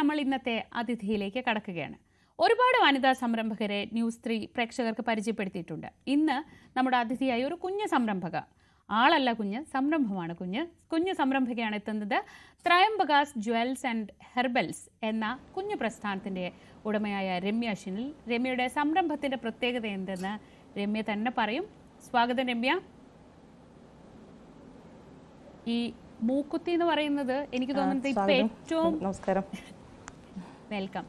നമ്മൾ ഇന്നത്തെ അതിഥിയിലേക്ക് കടക്കുകയാണ്. ഒരുപാട് വനിതാ സംരംഭകരെ ന്യൂസ് 3 പ്രേക്ഷകർക്ക് പരിചയപ്പെടുത്തിയിട്ടുണ്ട്. ഇന്ന് നമ്മുടെ അതിഥിയായി ഒരു കുഞ്ഞു സംരംഭക, ആളല്ല കുഞ്ഞ്, സംരംഭമാണ് കുഞ്ഞു സംരംഭകയാണ് എത്തുന്നത്. ത്രയംബകാസ് ജ്വൽസ് ആൻഡ് ഹെർബൽസ് എന്ന കുഞ്ഞു പ്രസ്ഥാനത്തിന്റെ ഉടമയായ രമ്യ അശ്വിനിൽ. രമ്യയുടെ സംരംഭത്തിന്റെ പ്രത്യേകത എന്തെന്ന് രമ്യ തന്നെ പറയും. സ്വാഗതം രമ്യ. ഈ മൂക്കുത്തി എന്ന് പറയുന്നത് എനിക്ക് തോന്നുന്നത് ഇപ്പൊ ഏറ്റവും വെൽക്കം.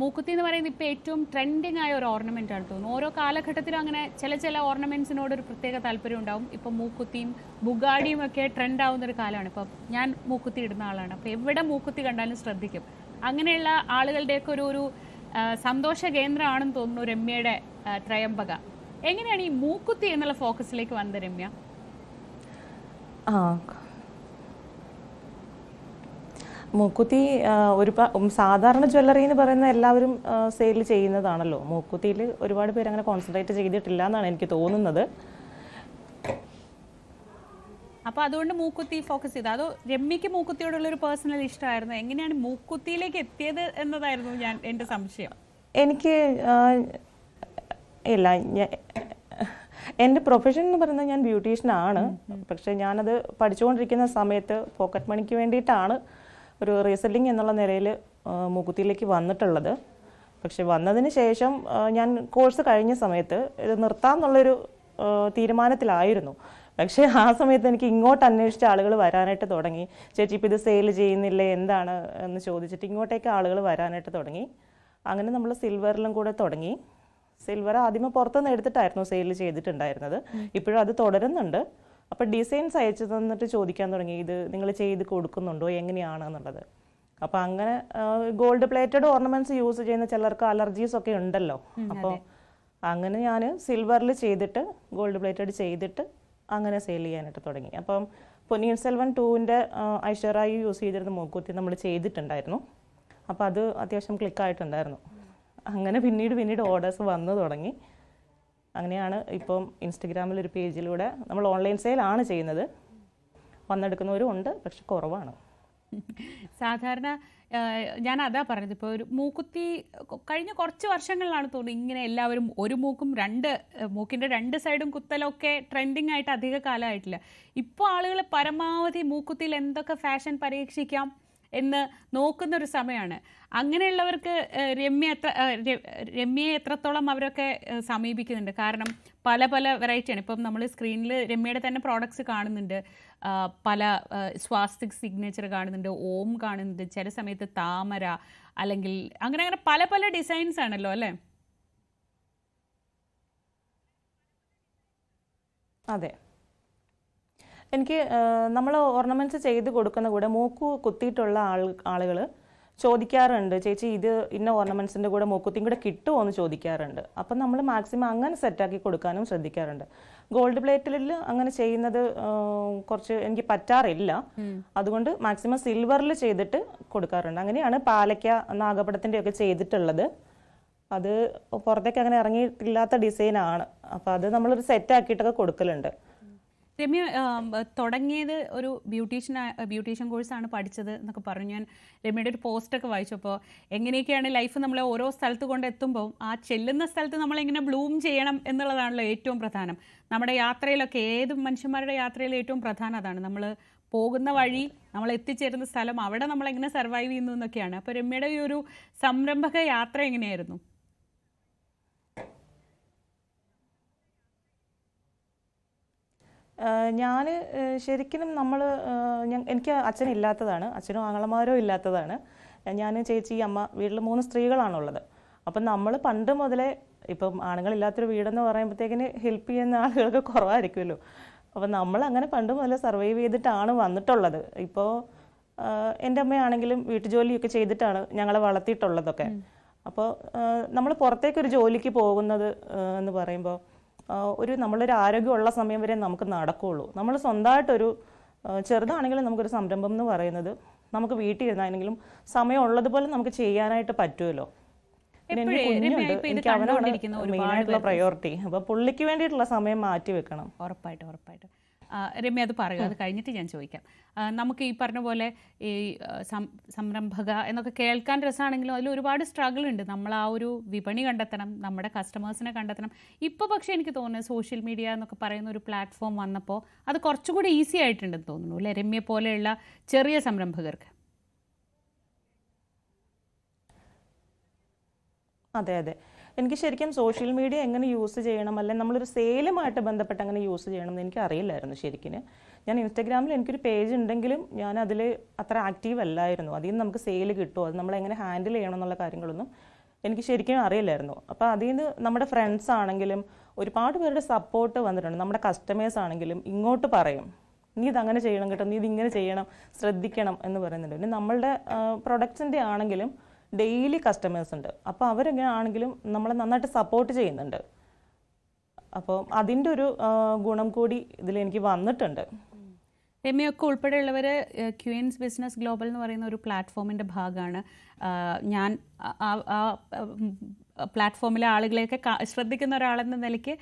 മൂക്കുത്തി എന്ന് പറയുന്നത് ഇപ്പൊ ഏറ്റവും ട്രെൻഡിങ് ആയ ഒരു ഓർണമെന്റ് ആണ് തോന്നുന്നു. ഓരോ കാലഘട്ടത്തിലും അങ്ങനെ ചില ഓർണമെന്റ്സിനോട് ഒരു പ്രത്യേക താല്പര്യം ഉണ്ടാവും. ഇപ്പൊ മൂക്കുത്തിയും ബുഗാഡിയും ഒക്കെ ട്രെൻഡ് ആവുന്ന ഒരു കാലമാണ്. ഇപ്പൊ ഞാൻ മൂക്കുത്തി ഇടുന്ന ആളാണ്. അപ്പൊ എവിടെ മൂക്കുത്തി കണ്ടാലും ശ്രദ്ധിക്കും. അങ്ങനെയുള്ള ആളുകളുടെയൊക്കെ ഒരു സന്തോഷ കേന്ദ്രമാണെന്ന് തോന്നുന്നു രമ്യയുടെ ത്രയംബക. എങ്ങനെയാണ് ഈ മൂക്കുത്തി എന്നുള്ള ഫോക്കസിലേക്ക് വന്നത് രമ്യ? മൂക്കുത്തി സാധാരണ ജ്വല്ലറി എന്ന് പറയുന്ന എല്ലാവരും സെയിൽ ചെയ്യുന്നതാണല്ലോ. മൂക്കുത്തിയിൽ ഒരുപാട് പേര് അങ്ങനെ കോൺസെൻട്രേറ്റ് ചെയ്തിട്ടില്ല എന്നാണ് എനിക്ക് തോന്നുന്നത്. അപ്പൊ അതുകൊണ്ട് മൂക്കുത്തി ഫോക്കസ് ചെയ്ത്, അതോ രമ്യക്ക് മൂക്കുത്തിയോടുള്ള ഒരു പേഴ്സണൽ ഇഷ്ടമായിരുന്നു? എങ്ങനെയാണ് മൂക്കുത്തിയിലേക്ക് എത്തിയത് എന്നതായിരുന്നു എന്റെ സംശയം. എനിക്ക് ഇല്ല, എൻ്റെ പ്രൊഫഷൻ എന്ന് പറയുന്നത് ഞാൻ ബ്യൂട്ടീഷ്യനാണ്. പക്ഷെ ഞാനത് പഠിച്ചുകൊണ്ടിരിക്കുന്ന സമയത്ത് പോക്കറ്റ് മണിക്ക് വേണ്ടിയിട്ടാണ് ഒരു റീസെല്ലിംഗ് എന്നുള്ള നിലയിൽ മൂക്കുത്തിയിലേക്ക് വന്നിട്ടുള്ളത്. പക്ഷെ വന്നതിന് ശേഷം ഞാൻ കോഴ്സ് കഴിഞ്ഞ സമയത്ത് ഇത് നിർത്താമെന്നുള്ളൊരു തീരുമാനത്തിലായിരുന്നു. പക്ഷേ ആ സമയത്ത് എനിക്ക് ഇങ്ങോട്ട് അന്വേഷിച്ച ആളുകൾ വരാനായിട്ട് തുടങ്ങി. ചേച്ചി ഇപ്പോൾ ഇത് സെയിൽ ചെയ്യുന്നില്ലേ, എന്താണ് എന്ന് ചോദിച്ചിട്ട് ഇങ്ങോട്ടേക്ക് ആളുകൾ വരാനായിട്ട് തുടങ്ങി. അങ്ങനെ നമ്മൾ സിൽവറിലും കൂടെ തുടങ്ങി. സിൽവർ ആദ്യമേ പുറത്തുനിന്ന് എടുത്തിട്ടായിരുന്നു സെയിൽ ചെയ്തിട്ടുണ്ടായിരുന്നത്. ഇപ്പോഴും അത് തുടരുന്നുണ്ട്. അപ്പോൾ ഡിസൈൻസ് അയച്ചു തന്നിട്ട് ചോദിക്കാൻ തുടങ്ങി, ഇത് നിങ്ങൾ ചെയ്ത് കൊടുക്കുന്നുണ്ടോ, എങ്ങനെയാണെന്നുള്ളത്. അപ്പോൾ അങ്ങനെ ഗോൾഡ് പ്ലേറ്റഡ് ഓർണമെന്റ്സ് യൂസ് ചെയ്യുന്ന ചിലർക്ക് അലർജീസ് ഒക്കെ ഉണ്ടല്ലോ. അപ്പോൾ അങ്ങനെ ഞാൻ സിൽവറിൽ ചെയ്തിട്ട് ഗോൾഡ് പ്ലേറ്റഡ് ചെയ്തിട്ട് അങ്ങനെ സെയിൽ ചെയ്യാനായിട്ട് തുടങ്ങി. അപ്പം പൊന്നിയിൻ സെൽവൻ 2ന്റെ ഐശ്വര്യ യൂസ് ചെയ്തിരുന്ന മൂക്കുത്തി നമ്മൾ ചെയ്തിട്ടുണ്ടായിരുന്നു. അപ്പോൾ അത് അത്യാവശ്യം ക്ലിക്കായിട്ടുണ്ടായിരുന്നു. അങ്ങനെ പിന്നീട് ഓർഡേഴ്സ് വന്നു തുടങ്ങി. അങ്ങനെയാണ് ഇപ്പം ഇൻസ്റ്റഗ്രാമിൽ ഒരു പേജിലൂടെ നമ്മൾ ഓൺലൈൻ സെയിലാണ് ചെയ്യുന്നത്. വന്നെടുക്കുന്നവരും ഉണ്ട്, പക്ഷെ കുറവാണ്. സാധാരണ ഞാൻ അതാ പറഞ്ഞത്, ഇപ്പോൾ ഒരു മൂക്കുത്തി കഴിഞ്ഞ കുറച്ച് വർഷങ്ങളിലാണ് തോന്നുന്നു ഇങ്ങനെ എല്ലാവരും ഒരു മൂക്കിൻ്റെ രണ്ട് സൈഡും കുത്തലൊക്കെ ട്രെൻഡിങ് ആയിട്ട് അധിക കാലമായിട്ടില്ല. ഇപ്പോൾ ആളുകൾ പരമാവധി മൂക്കുത്തിയിൽ എന്തൊക്കെ ഫാഷൻ പരീക്ഷിക്കാം എന്ന് നോക്കുന്ന ഒരു സമയമാണ്. അങ്ങനെയുള്ളവർക്ക് രമ്യയെ എത്രത്തോളം അവരൊക്കെ സമീപിക്കുന്നുണ്ട്? കാരണം പല വെറൈറ്റിയാണ്. ഇപ്പം നമ്മൾ സ്ക്രീനിൽ രമ്യയുടെ തന്നെ പ്രോഡക്ട്സ് കാണുന്നുണ്ട്. പല സ്വാസ്തിക് സിഗ്നേച്ചർ കാണുന്നുണ്ട്, ഓം കാണുന്നുണ്ട്, ചില സമയത്ത് താമര, അല്ലെങ്കിൽ അങ്ങനെ പല ഡിസൈൻസ് ആണല്ലോ അല്ലേ? അതെ, എനിക്ക് നമ്മൾ ഓർണമെന്റ്സ് ചെയ്ത് കൊടുക്കുന്ന കൂടെ മൂക്കു കുത്തിയിട്ടുള്ള ആളുകൾ ചോദിക്കാറുണ്ട്, ചേച്ചി ഇത് ഇന്ന ഓർണമെന്റ്സിൻ്റെ കൂടെ മൂക്കുത്തിയും കൂടെ കിട്ടുമോ എന്ന് ചോദിക്കാറുണ്ട്. അപ്പം നമ്മൾ മാക്സിമം അങ്ങനെ സെറ്റാക്കി കൊടുക്കാനും ശ്രദ്ധിക്കാറുണ്ട്. ഗോൾഡ് പ്ലേറ്റിൽ അങ്ങനെ ചെയ്യുന്നത് കുറച്ച് എനിക്ക് പറ്റാറില്ല. അതുകൊണ്ട് മാക്സിമം സിൽവറിൽ ചെയ്തിട്ട് കൊടുക്കാറുണ്ട്. അങ്ങനെയാണ് പാലയ്ക്ക നാഗപടത്തിൻ്റെ ഒക്കെ ചെയ്തിട്ടുള്ളത്. അത് പുറത്തേക്ക് അങ്ങനെ ഇറങ്ങിയിട്ടില്ലാത്ത ഡിസൈനാണ്. അപ്പോൾ അത് നമ്മളൊരു സെറ്റാക്കിയിട്ടൊക്കെ കൊടുക്കലുണ്ട്. രമ്യ തുടങ്ങിയത് ഒരു ബ്യൂട്ടീഷ്യൻ കോഴ്സാണ് പഠിച്ചത് എന്നൊക്കെ പറഞ്ഞു. ഞാൻ രമ്യയുടെ ഒരു പോസ്റ്റൊക്കെ വായിച്ചപ്പോൾ എങ്ങനെയൊക്കെയാണ് ലൈഫ് നമ്മളെ ഓരോ സ്ഥലത്ത് കൊണ്ടെത്തുമ്പോൾ ആ ചെല്ലുന്ന സ്ഥലത്ത് നമ്മളെങ്ങനെ ബ്ലൂം ചെയ്യണം എന്നുള്ളതാണല്ലോ ഏറ്റവും പ്രധാനം. നമ്മുടെ യാത്രയിലൊക്കെ, ഏത് മനുഷ്യന്മാരുടെ യാത്രയിൽ ഏറ്റവും പ്രധാനം അതാണ്. നമ്മൾ പോകുന്ന വഴി, നമ്മൾ എത്തിച്ചേരുന്ന സ്ഥലം, അവിടെ നമ്മളെങ്ങനെ സർവൈവ് ചെയ്യുന്നു എന്നൊക്കെയാണ്. അപ്പോൾ രമ്യയുടെ ഈ ഒരു സംരംഭക യാത്ര എങ്ങനെയായിരുന്നു? ഞാൻ ശരിക്കും എനിക്ക് അച്ഛനില്ലാത്തതാണ്, അച്ഛനും ആങ്ങളമാരോ ഇല്ലാത്തതാണ്. ഞാൻ, ചേച്ചി, അമ്മ, വീട്ടിൽ 3 സ്ത്രീകളാണുള്ളത്. അപ്പം നമ്മൾ പണ്ട് മുതലേ, ഇപ്പം ആണുങ്ങളില്ലാത്തൊരു വീടെന്ന് പറയുമ്പോഴത്തേക്കിന് ഹെൽപ്പ് ചെയ്യുന്ന ആളുകൾക്ക് കുറവായിരിക്കുമല്ലോ. അപ്പം നമ്മൾ അങ്ങനെ പണ്ട് മുതലേ സർവൈവ് ചെയ്തിട്ടാണ് വന്നിട്ടുള്ളത്. ഇപ്പോൾ എൻ്റെ അമ്മയാണെങ്കിലും വീട്ടുജോലിയൊക്കെ ചെയ്തിട്ടാണ് ഞങ്ങളെ വളർത്തിയിട്ടുള്ളതൊക്കെ. അപ്പോൾ നമ്മൾ പുറത്തേക്കൊരു ജോലിക്ക് പോകുന്നത് എന്ന് പറയുമ്പോൾ നമ്മളൊരു ആരോഗ്യമുള്ള സമയം വരെ നമുക്ക് നടക്കുകയുള്ളൂ. നമ്മൾ സ്വന്തമായിട്ടൊരു ചെറുതാണെങ്കിലും നമുക്കൊരു സംരംഭം എന്ന് പറയുന്നത് നമുക്ക് വീട്ടിൽ ഇരുന്നാണെങ്കിലും സമയം ഉള്ളതുപോലെ നമുക്ക് ചെയ്യാനായിട്ട് പറ്റുമല്ലോ. എനിക്ക് കുഞ്ഞുണ്ട്, എനിക്ക് അവനാണ് മെയിനായിട്ടുള്ള പ്രയോറിറ്റി. അപ്പോൾ പുള്ളിക്ക് വേണ്ടിയിട്ടുള്ള സമയം മാറ്റി വെക്കണം. ഉറപ്പായിട്ടും. രമ്യ അത് പറയൂ, അത് കഴിഞ്ഞിട്ട് ഞാൻ ചോദിക്കാം. നമുക്ക് ഈ പറഞ്ഞ പോലെ ഈ സംരംഭക എന്നൊക്കെ കേൾക്കാൻ രസമാണെങ്കിലും അതിൽ ഒരുപാട് സ്ട്രഗിൾ ഉണ്ട്. നമ്മൾ ആ ഒരു വിപണി കണ്ടെത്തണം, നമ്മുടെ കസ്റ്റമേഴ്സിനെ കണ്ടെത്തണം. ഇപ്പോൾ പക്ഷേ എനിക്ക് തോന്നുന്നത് സോഷ്യൽ മീഡിയ എന്നൊക്കെ പറയുന്ന ഒരു പ്ലാറ്റ്ഫോം വന്നപ്പോൾ അത് കുറച്ചുകൂടി ഈസി ആയിട്ടുണ്ടെന്ന് തോന്നുന്നു അല്ലേ രമ്യ പോലെയുള്ള ചെറിയ സംരംഭകർക്ക്? അതെ അതെ, എനിക്ക് ശരിക്കും സോഷ്യൽ മീഡിയ എങ്ങനെ യൂസ് ചെയ്യണം, അല്ലെങ്കിൽ നമ്മളൊരു സെയിലുമായിട്ട് ബന്ധപ്പെട്ട് അങ്ങനെ യൂസ് ചെയ്യണം എന്ന് എനിക്ക് അറിയില്ലായിരുന്നു ശരിക്കും. ഞാൻ ഇൻസ്റ്റാഗ്രാമിൽ എനിക്കൊരു പേജ് ഉണ്ടെങ്കിലും ഞാൻ അതിൽ അത്ര ആക്റ്റീവ് അല്ലായിരുന്നു. അതിൽ നിന്ന് നമുക്ക് സെയിൽ കിട്ടുമോ, അത് നമ്മളെങ്ങനെ ഹാൻഡിൽ ചെയ്യണം എന്നുള്ള കാര്യങ്ങളൊന്നും എനിക്ക് ശരിക്കും അറിയില്ലായിരുന്നു. അപ്പോൾ അതിൽ നിന്ന് നമ്മുടെ ഫ്രണ്ട്സ് ആണെങ്കിലും ഒരുപാട് പേരുടെ സപ്പോർട്ട് വന്നിട്ടുണ്ട്. നമ്മുടെ കസ്റ്റമേഴ്സ് ആണെങ്കിലും ഇങ്ങോട്ട് പറയും, നീ ഇതങ്ങനെ ചെയ്യണം കേട്ടോ, നീ ഇതിങ്ങനെ ചെയ്യണം, ശ്രദ്ധിക്കണം എന്ന് പറയുന്നുണ്ട്. പിന്നെ നമ്മളുടെ പ്രൊഡക്ട്സിൻ്റെ ആണെങ്കിലും ഡെയിലി കസ്റ്റമേഴ്സ് ഉണ്ട്. അപ്പോൾ അവരെങ്ങനെ ആണെങ്കിലും നമ്മളെ നന്നായിട്ട് സപ്പോർട്ട് ചെയ്യുന്നുണ്ട്. അപ്പോൾ അതിൻ്റെ ഒരു ഗുണം കൂടി ഇതിലെനിക്ക് വന്നിട്ടുണ്ട്. രമ്യൊക്കെ ഉൾപ്പെടെയുള്ളവർ ക്യൂൻസ് ബിസിനസ് ഗ്ലോബൽ എന്ന് പറയുന്ന ഒരു പ്ലാറ്റ്ഫോമിൻ്റെ ഭാഗമാണ്. ഞാൻ ആ പ്ലാറ്റ്ഫോമിലെ ആളുകളെയൊക്കെ ശ്രദ്ധിക്കുന്ന ഒരാളെന്ന നിലയ്ക്ക്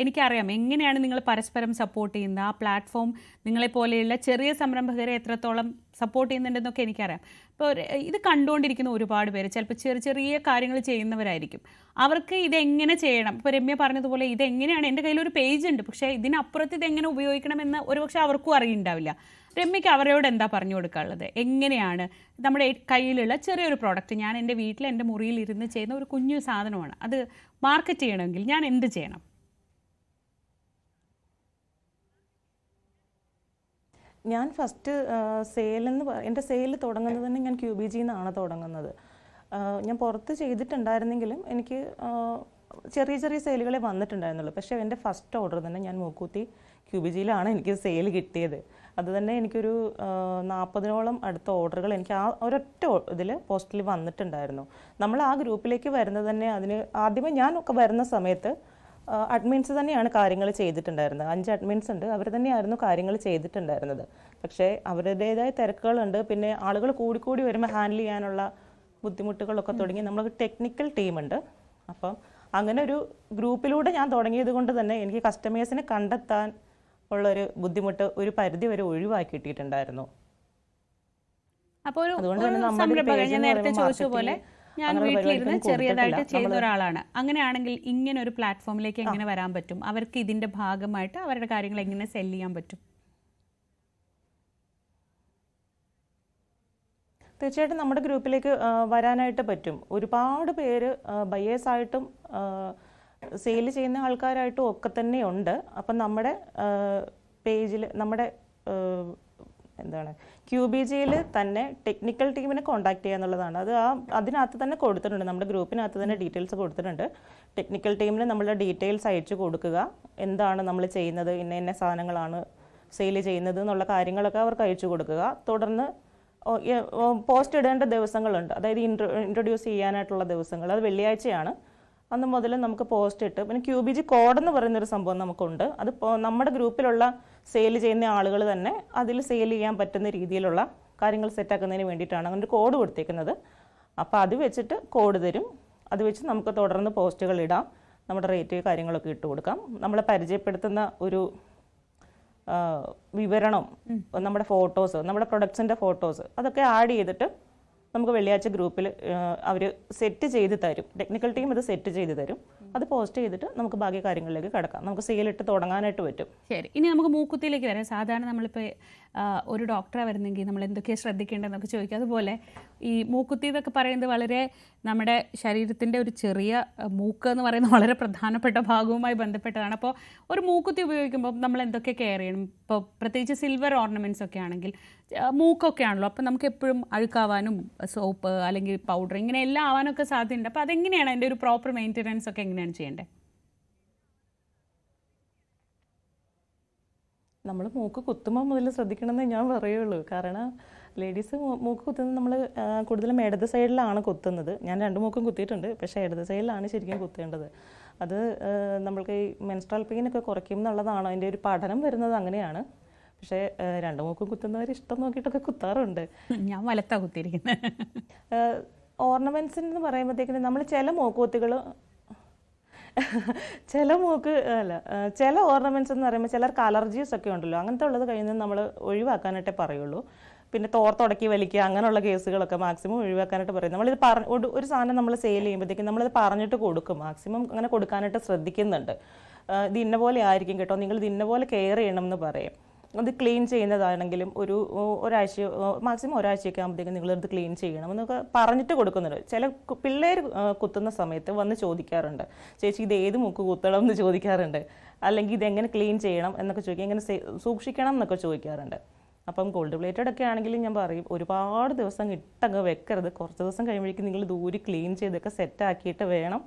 എനിക്കറിയാം എങ്ങനെയാണ് നിങ്ങൾ പരസ്പരം സപ്പോർട്ട് ചെയ്യുന്നത്. ആ പ്ലാറ്റ്ഫോം നിങ്ങളെപ്പോലെയുള്ള ചെറിയ സംരംഭകരെ എത്രത്തോളം സപ്പോർട്ട് ചെയ്യുന്നുണ്ടെന്നൊക്കെ എനിക്കറിയാം. ഇപ്പോൾ ഇത് കണ്ടുകൊണ്ടിരിക്കുന്ന ഒരുപാട് പേര് ചിലപ്പോൾ ചെറിയ ചെറിയ കാര്യങ്ങൾ ചെയ്യുന്നവരായിരിക്കും. അവർക്ക് ഇതെങ്ങനെ ചെയ്യണം, ഇപ്പോൾ രമ്യ പറഞ്ഞതുപോലെ ഇതെങ്ങനെയാണ്, എൻ്റെ കയ്യിലൊരു പേജ് ഉണ്ട് പക്ഷേ ഇതിനപ്പുറത്ത് ഇതെങ്ങനെ ഉപയോഗിക്കണമെന്ന് ഒരുപക്ഷെ അവർക്കും അറിയുണ്ടാവില്ല. രമ്യയ്ക്ക് അവരോട് എന്താ പറഞ്ഞു കൊടുക്കാനുള്ളത്? എങ്ങനെയാണ് നമ്മുടെ കയ്യിലുള്ള ചെറിയൊരു പ്രോഡക്റ്റ്, ഞാൻ എൻ്റെ വീട്ടിൽ എൻ്റെ മുറിയിൽ ഇരുന്ന് ചെയ്യുന്ന ഒരു കുഞ്ഞു സാധനമാണ്, അത് മാർക്കറ്റ് ചെയ്യണമെങ്കിൽ ഞാൻ എന്ത് ചെയ്യണം? ഞാൻ ഫസ്റ്റ് എൻ്റെ സെയിൽ തുടങ്ങുന്നത് തന്നെ ഞാൻ QBG നിന്നാണ് തുടങ്ങുന്നത്. ഞാൻ പുറത്ത് ചെയ്തിട്ടുണ്ടായിരുന്നെങ്കിലും എനിക്ക് ചെറിയ ചെറിയ സെയിലുകളെ വന്നിട്ടുണ്ടായിരുന്നുള്ളൂ. പക്ഷേ എൻ്റെ ഫസ്റ്റ് ഓർഡർ തന്നെ ഞാൻ മൂക്കുത്തി QBGയിലാണ് എനിക്ക് സെയിൽ കിട്ടിയത്. അത് തന്നെ എനിക്കൊരു 40ഓളം അടുത്ത ഓർഡറുകൾ എനിക്ക് ആ ഒരൊറ്റ ഇതിൽ പോസ്റ്റിൽ വന്നിട്ടുണ്ടായിരുന്നു. നമ്മൾ ആ ഗ്രൂപ്പിലേക്ക് വരുന്നത് തന്നെ അതിന് ആദ്യമേ ഞാനൊക്കെ വരുന്ന സമയത്ത് അഡ്മിൻസ് തന്നെയാണ് കാര്യങ്ങൾ ചെയ്തിട്ടുണ്ടായിരുന്നത്. 5 അഡ്മിൻസ് ഉണ്ട്, അവർ തന്നെയായിരുന്നു കാര്യങ്ങൾ ചെയ്തിട്ടുണ്ടായിരുന്നത്. പക്ഷേ അവരുടേതായ തിരക്കുകളുണ്ട്, പിന്നെ ആളുകൾ കൂടി വരുമ്പോൾ ഹാൻഡിൽ ചെയ്യാനുള്ള ബുദ്ധിമുട്ടുകളൊക്കെ തുടങ്ങി. നമ്മൾക്ക് ടെക്നിക്കൽ ടീമുണ്ട്. അപ്പം അങ്ങനെ ഒരു ഗ്രൂപ്പിലൂടെ ഞാൻ തുടങ്ങിയത് കൊണ്ട് തന്നെ എനിക്ക് കസ്റ്റമേഴ്സിനെ കണ്ടെത്താൻ ഉള്ളൊരു ബുദ്ധിമുട്ട് ഒരു പരിധി വരെ ഒഴിവാക്കിയിട്ടുണ്ടായിരുന്നു. അപ്പോൾ ഞാൻ നേരത്തെ ചോദിച്ച പോലെ ഞാൻ വീട്ടിലിരുന്ന് ചെറിയതായിട്ട് ചെയ്യുന്ന ഒരാളാണ്. അങ്ങനെയാണെങ്കിൽ ഇങ്ങനെ ഒരു പ്ലാറ്റ്ഫോമിലേക്ക് എങ്ങനെ വരാൻ പറ്റും? അവർക്ക് ഇതിന്റെ ഭാഗമായിട്ട് അവരുടെ കാര്യങ്ങൾ എങ്ങനെ സെല് ചെയ്യാൻ പറ്റും? തീർച്ചയായിട്ടും നമ്മുടെ ഗ്രൂപ്പിലേക്ക് വരാനായിട്ട് പറ്റും. ഒരുപാട് പേര് ബയേഴ്സായിട്ടും സെയിൽ ചെയ്യുന്ന ആൾക്കാരായിട്ടും ഒക്കെ തന്നെ ഉണ്ട്. അപ്പം നമ്മുടെ പേജിൽ നമ്മുടെ QBGയിൽ തന്നെ ടെക്നിക്കൽ ടീമിനെ കോൺടാക്ട് ചെയ്യുക എന്നുള്ളതാണ്. അത് അതിനകത്ത് തന്നെ കൊടുത്തിട്ടുണ്ട്, നമ്മുടെ ഗ്രൂപ്പിനകത്ത് തന്നെ ഡീറ്റെയിൽസ് കൊടുത്തിട്ടുണ്ട്. ടെക്നിക്കൽ ടീമിന് നമ്മളുടെ ഡീറ്റെയിൽസ് അയച്ചു കൊടുക്കുക, എന്താണ് നമ്മൾ ചെയ്യുന്നത്, ഇന്ന സാധനങ്ങളാണ് സെയിൽ ചെയ്യുന്നത് എന്നുള്ള കാര്യങ്ങളൊക്കെ അവർക്ക് അയച്ചു കൊടുക്കുക. തുടർന്ന് പോസ്റ്റ് ഇടേണ്ട ദിവസങ്ങളുണ്ട്, അതായത് ഇൻട്രൊഡ്യൂസ് ചെയ്യാനായിട്ടുള്ള ദിവസങ്ങൾ, അത് വെള്ളിയാഴ്ചയാണ്. അന്ന് മുതൽ നമുക്ക് പോസ്റ്റ് ഇട്ട്, പിന്നെ QBG കോഡ് എന്ന് പറയുന്നൊരു സംഭവം നമുക്കുണ്ട്. അത് നമ്മുടെ ഗ്രൂപ്പിലുള്ള സെയിൽ ചെയ്യുന്ന ആളുകൾ തന്നെ അതിൽ സെയിൽ ചെയ്യാൻ പറ്റുന്ന രീതിയിലുള്ള കാര്യങ്ങൾ സെറ്റാക്കുന്നതിന് വേണ്ടിയിട്ടാണ് അങ്ങനെ ഒരു കോഡ് കൊടുത്തേക്കുന്നത്. അപ്പോൾ അത് വെച്ചിട്ട് കോഡ് തരും, അത് വെച്ച് നമുക്ക് തുടർന്ന് പോസ്റ്റുകൾ ഇടാം, നമ്മുടെ റേറ്റ് കാര്യങ്ങളൊക്കെ ഇട്ട് കൊടുക്കാം. നമ്മളെ പരിചയപ്പെടുത്തുന്ന ഒരു വിവരണം, നമ്മുടെ ഫോട്ടോസ്, നമ്മുടെ പ്രൊഡക്ട്സിൻ്റെ ഫോട്ടോസ് അതൊക്കെ ആഡ് ചെയ്തിട്ട് നമുക്ക് വെള്ളിയാഴ്ച ഗ്രൂപ്പിൽ അവർ സെറ്റ് ചെയ്ത് തരും. ടെക്നിക്കൽ ടീം ഇത് സെറ്റ് ചെയ്ത് തരും. അത് പോസ്റ്റ് ചെയ്തിട്ട് നമുക്ക് ബാക്കി കാര്യങ്ങളിലേക്ക് കിടക്കാം, നമുക്ക് സെയിലിട്ട് തുടങ്ങാനായിട്ട് പറ്റും. ശരി, ഇനി നമുക്ക് മൂക്കുത്തിയിലേക്ക് വരാം. സാധാരണ നമ്മളിപ്പോൾ ഒരു ഡോക്ടറെ വരുന്നെങ്കിൽ നമ്മൾ എന്തൊക്കെയാണ് ശ്രദ്ധിക്കേണ്ടതെന്നൊക്കെ ചോദിക്കുക. അതുപോലെ ഈ മൂക്കുത്തി എന്നൊക്കെ പറയുന്നത് വളരെ നമ്മുടെ ശരീരത്തിൻ്റെ ഒരു ചെറിയ മൂക്ക് എന്ന് പറയുന്നത് വളരെ പ്രധാനപ്പെട്ട ഭാഗവുമായി ബന്ധപ്പെട്ടതാണ്. അപ്പോൾ ഒരു മൂക്കുത്തി ഉപയോഗിക്കുമ്പോൾ നമ്മൾ എന്തൊക്കെ കെയർ ചെയ്യണം? ഇപ്പോൾ പ്രത്യേകിച്ച് സിൽവർ ഓർണമെൻറ്റ്സ് ഒക്കെ ആണെങ്കിൽ മൂക്കൊക്കെ ആണല്ലോ, അപ്പോൾ നമുക്ക് എപ്പോഴും അഴുക്കാവാനും സോപ്പ് അല്ലെങ്കിൽ പൗഡർ ഇങ്ങനെ എല്ലാം ആവാനൊക്കെ സാധ്യതയുണ്ട്. അപ്പോൾ അതെങ്ങനെയാണ് അതിൻ്റെ ഒരു പ്രോപ്പർ മെയിൻ്റനൻസ് ഒക്കെ എങ്ങനെയാണ് ചെയ്യേണ്ടത്? നമ്മൾ മൂക്ക് കുത്തുമ്പോൾ മുതൽ ശ്രദ്ധിക്കണമെന്നേ ഞാൻ പറയുള്ളൂ. കാരണം ലേഡീസ് മൂക്ക് കുത്തുന്നത് നമ്മൾ കൂടുതലും ഇടത് സൈഡിലാണ് കുത്തുന്നത്. ഞാൻ 2 മൂക്കും കുത്തിയിട്ടുണ്ട്, പക്ഷേ ഇടത് സൈഡിലാണ് ശരിക്കും കുത്തേണ്ടത്. അത് നമ്മൾക്ക് ഈ മെൻസ്ട്രൽ പെയിനൊക്കെ കുറയ്ക്കും എന്നുള്ളതാണ് അതിൻ്റെ ഒരു പഠനം വരുന്നത്, അങ്ങനെയാണ്. പക്ഷേ 2 മൂക്കും കുത്തുന്നവർ ഇഷ്ടം നോക്കിയിട്ടൊക്കെ കുത്താറുണ്ട്. ഞാൻ വലത്താ കുത്തിയിരിക്കുന്നത്. ഓർണമെൻറ്റ്സ് എന്ന് പറയുമ്പോഴത്തേക്കിന് നമ്മൾ ചില മൂക്കുകുത്തികൾ ചില മൂക്ക് അല്ല ചില ഓർണമെന്റ്സ് എന്ന് പറയുമ്പോൾ ചിലർക്ക് അലർജീസ് ഒക്കെ ഉണ്ടല്ലോ, അങ്ങനത്തെ ഉള്ളത് കഴിയുന്നത് നമ്മൾ ഒഴിവാക്കാനായിട്ടേ പറയുള്ളൂ. പിന്നെ തോർത്തുടക്കി വലിക്കുക അങ്ങനെയുള്ള കേസുകളൊക്കെ മാക്സിമം ഒഴിവാക്കാനായിട്ട് പറയും. നമ്മളിത് ഒരു സാധനം നമ്മൾ സെയിൽ ചെയ്യുമ്പോഴത്തേക്കും നമ്മളിത് പറഞ്ഞിട്ട് കൊടുക്കും, മാക്സിമം അങ്ങനെ കൊടുക്കാനായിട്ട് ശ്രദ്ധിക്കുന്നുണ്ട്. ഇത് ഇന്ന പോലെ ആയിരിക്കും കേട്ടോ, നിങ്ങൾ ഇത് ഇന്ന പോലെ കെയർ ചെയ്യണം എന്ന് പറയും. അത് ക്ലീൻ ചെയ്യുന്നതാണെങ്കിലും ഒരാഴ്ച മാക്സിമം ഒരാഴ്ചയൊക്കെ ആകുമ്പോഴത്തേക്കും നിങ്ങളിത് ക്ലീൻ ചെയ്യണം എന്നൊക്കെ പറഞ്ഞിട്ട് കൊടുക്കുന്നുണ്ട്. ചില പിള്ളേർ കുത്തുന്ന സമയത്ത് വന്ന് ചോദിക്കാറുണ്ട്, ചേച്ചി ഇത് ഏത് മൂക്ക് കുത്തണം എന്ന് ചോദിക്കാറുണ്ട്, അല്ലെങ്കിൽ ഇതെങ്ങനെ ക്ലീൻ ചെയ്യണം എന്നൊക്കെ ചോദിക്കുക, എങ്ങനെ സൂക്ഷിക്കണം എന്നൊക്കെ ചോദിക്കാറുണ്ട്. അപ്പം ഗോൾഡ് പ്ലേറ്റഡ് ഒക്കെ ആണെങ്കിലും ഞാൻ പറയും, ഒരുപാട് ദിവസം ഇട്ടങ്ങ് വെക്കരുത്. കുറച്ച് ദിവസം കഴിയുമ്പോഴേക്കും നിങ്ങൾ ദൂരി ക്ലീൻ ചെയ്തൊക്കെ സെറ്റാക്കിയിട്ട് വേണം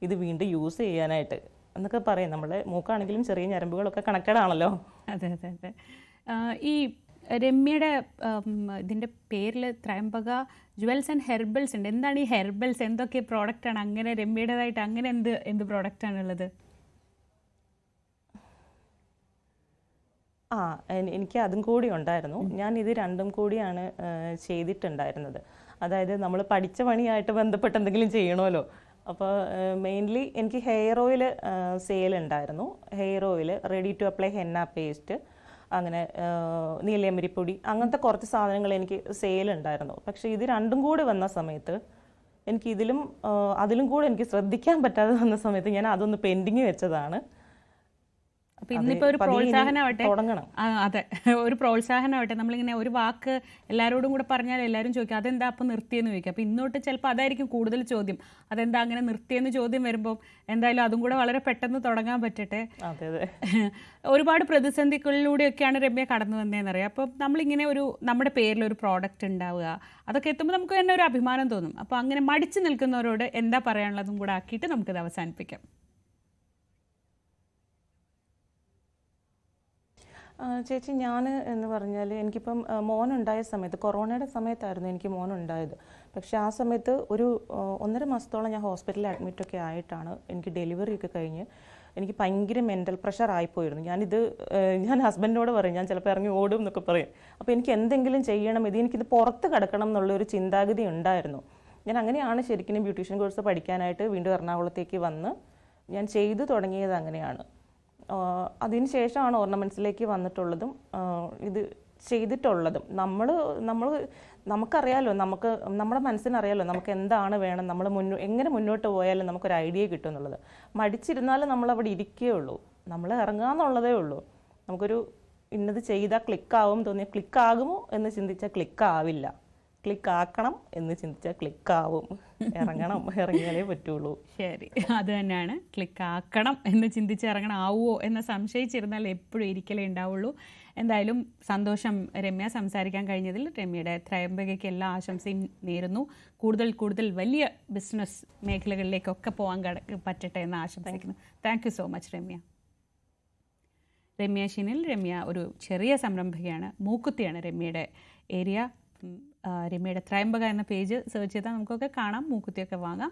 ഇത് വീണ്ടും യൂസ് ചെയ്യാനായിട്ട് എന്നൊക്കെ പറയും. നമ്മളെ മൂക്കാണെങ്കിലും ചെറിയ ഞരമ്പുകളൊക്കെ കണക്റ്റഡ് ആണല്ലോ. അതെ അതെ അതെ. ഈ രമ്യയുടെ ഇതിൻ്റെ പേരിൽ ത്രയംബക ജുവൽസ് ആൻഡ് ഹെർബൽസ് ഉണ്ട്. എന്താണ് ഈ ഹെർബൽസ്? എന്തൊക്കെ പ്രോഡക്റ്റാണ് അങ്ങനെ രമ്യയുടേതായിട്ട് അങ്ങനെ എന്ത് പ്രോഡക്റ്റാണുള്ളത്? എനിക്ക് അതും കൂടി ഉണ്ടായിരുന്നു. ഞാൻ ഇത് രണ്ടും കൂടിയാണ് ചെയ്തിട്ടുണ്ടായിരുന്നത്. അതായത് നമ്മൾ പഠിച്ച പണിയായിട്ട് ബന്ധപ്പെട്ട് എന്തെങ്കിലും ചെയ്യണമല്ലോ. അപ്പോൾ മെയിൻലി എനിക്ക് ഹെയർ ഓയിൽ സെയിൽ ഉണ്ടായിരുന്നു. Hair oil, ready to apply henna paste, അങ്ങനെ നീലയമരിപ്പൊടി, അങ്ങനത്തെ കുറച്ച് സാധനങ്ങൾ എനിക്ക് സെയിൽ ഉണ്ടായിരുന്നു. പക്ഷേ ഇത് രണ്ടും കൂടി വന്ന സമയത്ത് എനിക്ക് അതിലും കൂടെ എനിക്ക് ശ്രദ്ധിക്കാൻ പറ്റാതെ വന്ന സമയത്ത് ഞാൻ അതൊന്ന് പെൻഡിങ് വെച്ചതാണ്. അപ്പം ഇന്നിപ്പോൾ ഒരു പ്രോത്സാഹനമാവട്ടെ, അതെ, ഒരു പ്രോത്സാഹനമാവട്ടെ. നമ്മളിങ്ങനെ ഒരു വാക്ക് എല്ലാവരോടും കൂടെ പറഞ്ഞാൽ എല്ലാവരും ചോദിക്കും അതെന്താ അപ്പം നിർത്തിയെന്ന് ചോദിക്കും. അപ്പം ഇന്നോട്ട് ചിലപ്പോൾ അതായിരിക്കും കൂടുതൽ ചോദ്യം, അതെന്താ അങ്ങനെ നിർത്തിയെന്ന് ചോദ്യം വരുമ്പോൾ എന്തായാലും അതും കൂടെ വളരെ പെട്ടെന്ന് തുടങ്ങാൻ പറ്റട്ടെ. ഒരുപാട് പ്രതിസന്ധികളിലൂടെയൊക്കെയാണ് രമ്യ കടന്നു വന്നതെന്നറിയാം. അപ്പം നമ്മളിങ്ങനെ നമ്മുടെ പേരിലൊരു പ്രോഡക്റ്റ് ഉണ്ടാവുക, അതൊക്കെ എത്തുമ്പോൾ നമുക്ക് തന്നെ ഒരു അഭിമാനം തോന്നും. അപ്പോൾ അങ്ങനെ മടിച്ചു നിൽക്കുന്നവരോട് എന്താ പറയാനുള്ളതും കൂടെ ആക്കിയിട്ട് നമുക്കിത് അവസാനിപ്പിക്കാം. ചേച്ചി, ഞാൻ എന്ന് പറഞ്ഞാൽ എനിക്കിപ്പം മോനുണ്ടായ സമയത്ത്, കൊറോണയുടെ സമയത്തായിരുന്നു എനിക്ക് മോനുണ്ടായത്. പക്ഷേ ആ സമയത്ത് ഒരു 1.5 മാസത്തോളം ഞാൻ ഹോസ്പിറ്റലിൽ അഡ്മിറ്റൊക്കെ ആയിട്ടാണ് എനിക്ക് ഡെലിവറി ഒക്കെ കഴിഞ്ഞ് എനിക്ക് ഭയങ്കര മെൻ്റൽ പ്രഷർ ആയിപ്പോയിരുന്നു. ഞാൻ ഹസ്ബൻഡിനോട് പറയും, ഞാൻ ചിലപ്പോൾ ഇറങ്ങി ഓടും എന്നൊക്കെ പറയും. അപ്പോൾ എനിക്ക് എന്തെങ്കിലും ചെയ്യണം, എനിക്കിത് പുറത്ത് കിടക്കണം എന്നുള്ളൊരു ചിന്താഗതി ഉണ്ടായിരുന്നു. ഞാൻ അങ്ങനെയാണ് ശരിക്കും ബ്യൂട്ടീഷ്യൻ കോഴ്സ് പഠിക്കാനായിട്ട് വീണ്ടും എറണാകുളത്തേക്ക് വന്ന് ഞാൻ ചെയ്തു തുടങ്ങിയത്. അങ്ങനെയാണ്. അതിന് ശേഷമാണ് ഓർണമെൻറ്റ്സിലേക്ക് വന്നിട്ടുള്ളതും ഇത് ചെയ്തിട്ടുള്ളതും. നമുക്കറിയാലോ, നമ്മുടെ മനസ്സിനറിയാലോ നമുക്ക് എന്താണ് വേണം, നമ്മൾ എങ്ങനെ മുന്നോട്ട് പോയാലും നമുക്കൊരു ഐഡിയ കിട്ടും എന്നുള്ളത്. മടിച്ചിരുന്നാലും നമ്മളവിടെ ഇരിക്കുകയുള്ളൂ, നമ്മൾ ഇറങ്ങാന്നുള്ളതേ ഉള്ളൂ. നമുക്കൊരു ഇന്നത് ചെയ്താൽ ക്ലിക്കാവും തോന്നിയാൽ ക്ലിക്കാകുമോ എന്ന് ചിന്തിച്ചാൽ ക്ലിക്കാവില്ല, ക്ലിക്കാക്കണം എന്ന് ചിന്തിച്ചാൽ ക്ലിക്കാവും. ഇറങ്ങിയാലേ പറ്റുള്ളൂ. ശരി, അത് തന്നെയാണ്, ക്ലിക്കാക്കണം എന്ന് ചിന്തിച്ച് ഇറങ്ങണം. ആവുമോ എന്ന് സംശയിച്ചിരുന്നാൽ എപ്പോഴും ഇരിക്കലേ ഉണ്ടാവുള്ളൂ. എന്തായാലും സന്തോഷം രമ്യ, സംസാരിക്കാൻ കഴിഞ്ഞതിൽ. രമ്യയുടെ ത്രയംബകയ്ക്ക് എല്ലാ ആശംസയും നേരുന്നു. കൂടുതൽ വലിയ ബിസിനസ് മേഖലകളിലേക്കൊക്കെ പോകാൻ പറ്റട്ടെ എന്ന് ആശംസിക്കുന്നു. Thank you so much Ramya. Ramya Shinil. Ramya ഒരു ചെറിയ സംരംഭകയാണ്, മൂക്കുത്തിയാണ് രമ്യയുടെ ഏരിയ. രമ്യയുടെ ത്രയംബക എന്ന പേജ് സെർച്ച് ചെയ്താൽ നമുക്കൊക്കെ കാണാം, മൂക്കുത്തിയൊക്കെ വാങ്ങാം.